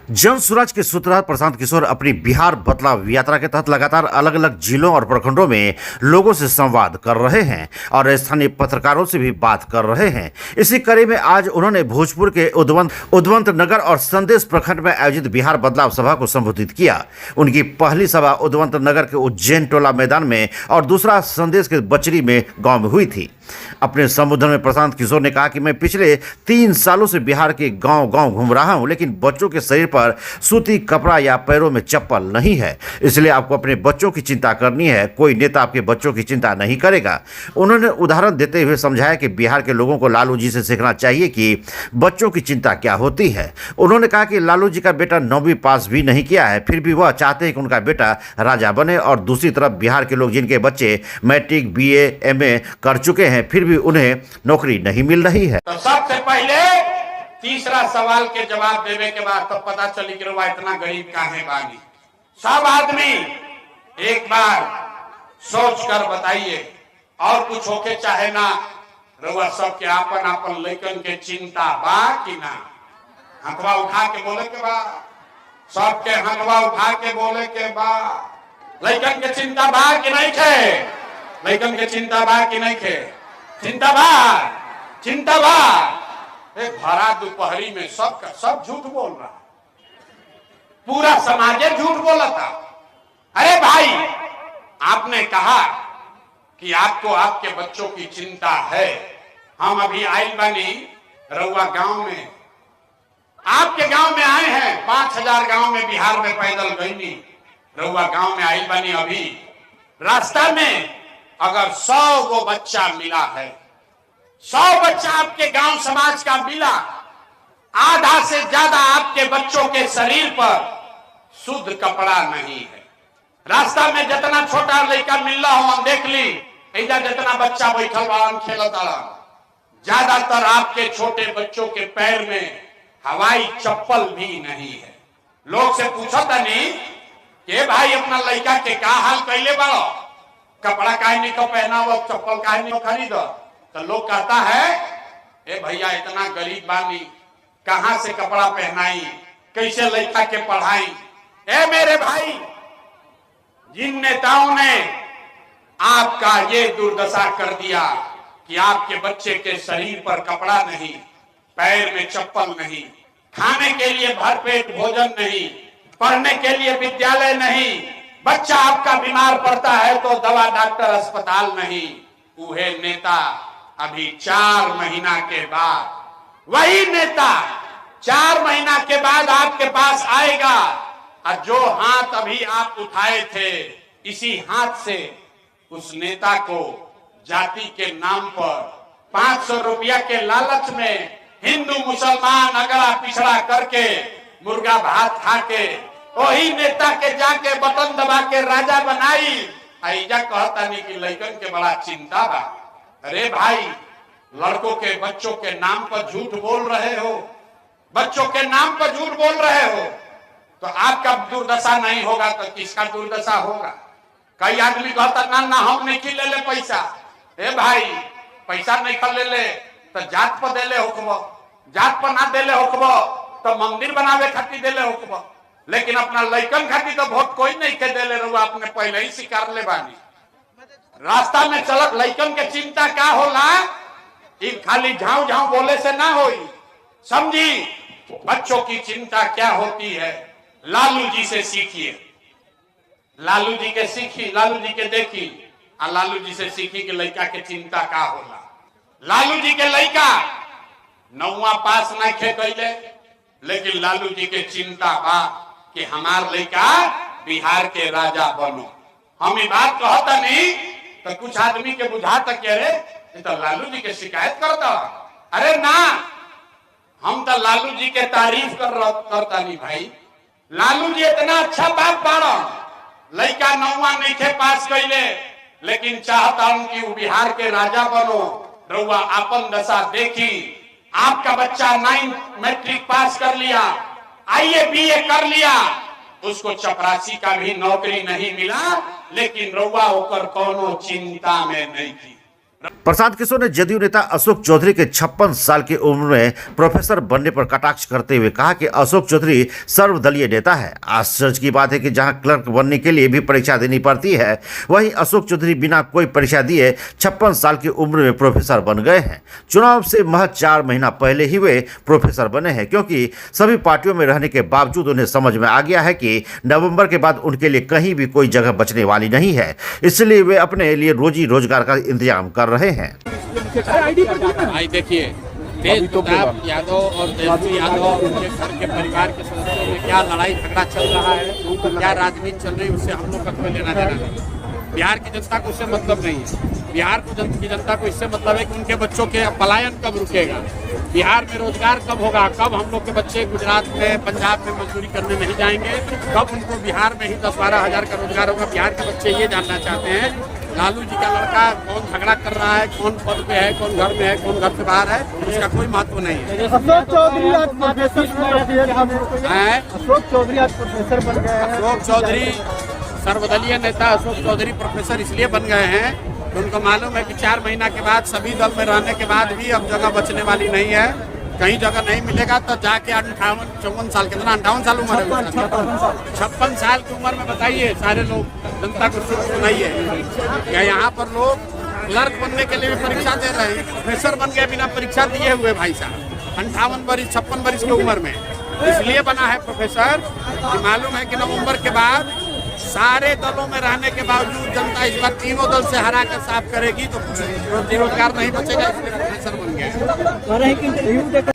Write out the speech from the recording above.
जन स्वराज के सूत्रधार प्रशांत किशोर अपनी बिहार बदलाव यात्रा के तहत लगातार अलग अलग जिलों और प्रखंडों में लोगों से संवाद कर रहे हैं और स्थानीय पत्रकारों से भी बात कर रहे हैं। इसी कड़ी में आज उन्होंने भोजपुर के उद्वंत नगर और संदेश प्रखंड में आयोजित बिहार बदलाव सभा को संबोधित किया। उनकी पहली सभा उद्वंत नगर के उज्जैन टोला मैदान में और दूसरा संदेश के बचरी में गाँव में हुई थी। अपने संबोधन में प्रशांत किशोर ने कहा कि मैं पिछले 3 सालों से बिहार के गांव गांव घूम रहा हूं, लेकिन बच्चों के शरीर पर सूती कपड़ा या पैरों में चप्पल नहीं है। इसलिए आपको अपने बच्चों की चिंता करनी है, कोई नेता आपके बच्चों की चिंता नहीं करेगा। उन्होंने उदाहरण देते हुए समझाया कि बिहार के लोगों को लालू जी से सीखना चाहिए कि बच्चों की चिंता क्या होती है। उन्होंने कहा कि लालू जी का बेटा 9वीं पास भी नहीं किया है, फिर भी वह चाहते हैं कि उनका बेटा राजा बने, और दूसरी तरफ बिहार के लोग जिनके बच्चे मैट्रिक BA MA कर चुके हैं फिर भी उन्हें नौकरी नहीं मिल रही है। तो सबसे पहले तीसरा सवाल के जवाब देने के बाद तो पता चली कि रुआ इतना गरीब काहे बानी। सब आदमी एक बार सोच कर बताइए, और कुछ होके चाहे ना, रुआ सबके आपन आपन लइकन के चिंता बा कि ना? हथवा उठा के बोले के बा, सबके हथवा उठा के बोले के बा। लइकन के चिंता बा कि नहीं खे? लइकन के चिंता बा कि नहीं खे? चिंता बा, चिंता बा। एक भरा दोपहरी में सबका सब झूठ बोल रहा, पूरा समाज झूठ बोला था। अरे भाई, आपने कहा कि आपको आपके बच्चों की चिंता है। हम अभी आइल बानी रउआ गांव में, आपके गांव में आए हैं। 5000 गांव में बिहार में पैदल गईनी, रउआ गांव में आइल बानी। अभी रास्ता में अगर 100 गो बच्चा मिला है, 100 बच्चा आपके गांव समाज का मिला, आधा से ज्यादा आपके बच्चों के शरीर पर शुद्ध कपड़ा नहीं है। रास्ता में जितना छोटा लड़का मिल रहा हो, हम देख ली, ऐसा जितना बच्चा बैठल बा खेलता, ज्यादातर आपके छोटे बच्चों के पैर में हवाई चप्पल भी नहीं है। लोग से पूछा था नहीं कि भाई अपना लड़का के का हाल कैले बड़ो, कपड़ा काहे नहीं को पहना हो, चप्पल काहे नहीं खरीदो? तो लोग कहता है ए भैया इतना गरीब बानी, कहां से कपड़ा पहनाई, कैसे लड़का के पढ़ाई? ए मेरे भाई, जिन नेताओं ने आपका ये दुर्दशा कर दिया कि आपके बच्चे के शरीर पर कपड़ा नहीं, पैर में चप्पल नहीं, खाने के लिए भरपेट भोजन नहीं, पढ़ने के लिए विद्यालय नहीं, बच्चा आपका बीमार पड़ता है तो दवा डॉक्टर अस्पताल नहीं, वह नेता अभी 4 महीना के बाद, वही नेता 4 महीना के बाद आपके पास आएगा और जो हाथ अभी आप उठाए थे, इसी हाथ से उस नेता को जाति के नाम पर 500 रुपया के लालच में हिंदू मुसलमान अगला पिछड़ा करके मुर्गा भात खा के वही नेता के जाके बटन दबा के राजा बनाई। ऐजा कहता नहीं कि लड़कन के बड़ा चिंता बा। अरे भाई, लड़कों के बच्चों के नाम पर झूठ बोल रहे हो, बच्चों के नाम पर झूठ बोल रहे हो, तो आपका दुर्दशा नहीं होगा तो किसका दुर्दशा होगा? कई आदमी कहता ना ना हम नहीं ले ले पैसा। ए भाई, पैसा नहीं खा ले तो जात पर दे ले होकबो, जात पर ना दे ले होकबो तो मंदिर बनावे खातिर दे ले होकबो, लेकिन अपना लइकन खातिर तो वोट कोई नहीं के दे ले रहुआ, अपने पहले ही शिकार ले बानी। रास्ता में चलत लइकन के चिंता क्या होला, खाली झाऊ झाऊ बोले से ना होई, समझी? बच्चों की चिंता क्या होती है, लालू जी से सीखिए, लालू जी के सीखी, लालू जी के देखी, और लालू जी से सीखी कि लड़का के चिंता क्या होला। लालू जी के लड़का 9वां पास ना खे कैले, लेकिन लालू जी के चिंता बा कि हमार लड़का बिहार के राजा बनो। हम ये बात कहता नहीं तो कुछ आदमी के बुझा तक कह रहे तो लालू जी के शिकायत करता। अरे ना, हम तो लालू जी के तारीफ करता नहीं भाई। लालू जी इतना अच्छा बात पाड़ा, लड़का 9वां नहीं थे पास कैले, लेकिन चाहता हूं कि वो बिहार के राजा बनो। रउआ अपन दशा देखी, आपका बच्चा 9 मैट्रिक पास कर लिया, IAA BA कर लिया, उसको चपरासी का भी नौकरी नहीं मिला, लेकिन रउआ होकर कोनो चिंता में नहीं थी। प्रशांत किशोर ने जदयू नेता अशोक चौधरी के 56 साल की उम्र में प्रोफेसर बनने पर कटाक्ष करते हुए कहा कि अशोक चौधरी सर्वदलीय नेता है। आश्चर्य की बात है कि जहां क्लर्क बनने के लिए भी परीक्षा देनी पड़ती है, वहीं अशोक चौधरी बिना कोई परीक्षा दिए 56 साल की उम्र में प्रोफेसर बन गए हैं। चुनाव से महज 4 महीना पहले ही वे प्रोफेसर बने हैं, क्योंकि सभी पार्टियों में रहने के बावजूद उन्हें समझ में आ गया है कि नवंबर के बाद उनके लिए कहीं भी कोई जगह बचने वाली नहीं है। इसलिए वे अपने लिए रोजी रोजगार का इंतजाम कर रहे हैं। भाई देखिए, तेज प्रताप यादव और तेजस्वी यादव और उनके घर के परिवार के सदस्यों में क्या लड़ाई झगड़ा चल रहा है, क्या राजनीति चल रही है, उससे हम लोग का कोई लेना देना नहीं। बिहार की जनता को उससे मतलब नहीं है। बिहार की जनता को इससे मतलब है कि उनके बच्चों के पलायन कब रुकेगा, बिहार में रोजगार कब होगा, कब हम लोग के बच्चे गुजरात में पंजाब में मजदूरी करने नहीं जाएंगे, कब उनको बिहार में ही 10-12 हज़ार का रोजगार होगा। बिहार के बच्चे ये जानना चाहते हैं लालू जी का लड़का कौन झगड़ा कर रहा है, कौन पद पे है, कौन घर में है, कौन घर से बाहर है, इसका कोई महत्व नहीं है। अशोक चौधरी आज प्रोफेसर बन गए हैं। अशोक चौधरी सर्वदलीय नेता अशोक चौधरी प्रोफेसर इसलिए बन गए हैं कि उनको मालूम है कि 4 महीना के बाद सभी दल में रहने के बाद भी अब जगह बचने वाली नहीं है, कहीं जगह नहीं मिलेगा तो जाके 58-54 साल, कितना 58 साल उम्र है, 56 साल की उम्र में बताइए सारे लोग जनता को सुनाइए क्या यहाँ पर लोग क्लर्क बनने के लिए भी परीक्षा दे रहे हैं, प्रोफेसर बन गए बिना परीक्षा दिए हुए भाई साहब, 58 वर्ष 56 वर्ष की उम्र में। इसलिए बना है प्रोफेसर कि मालूम है कि नवंबर के बाद सारे दलों में रहने के बावजूद जनता इस बार तीनों दल से हरा कर साफ करेगी तो रोजगार नहीं बचेगा, इसलिए प्रोफेसर बन गया।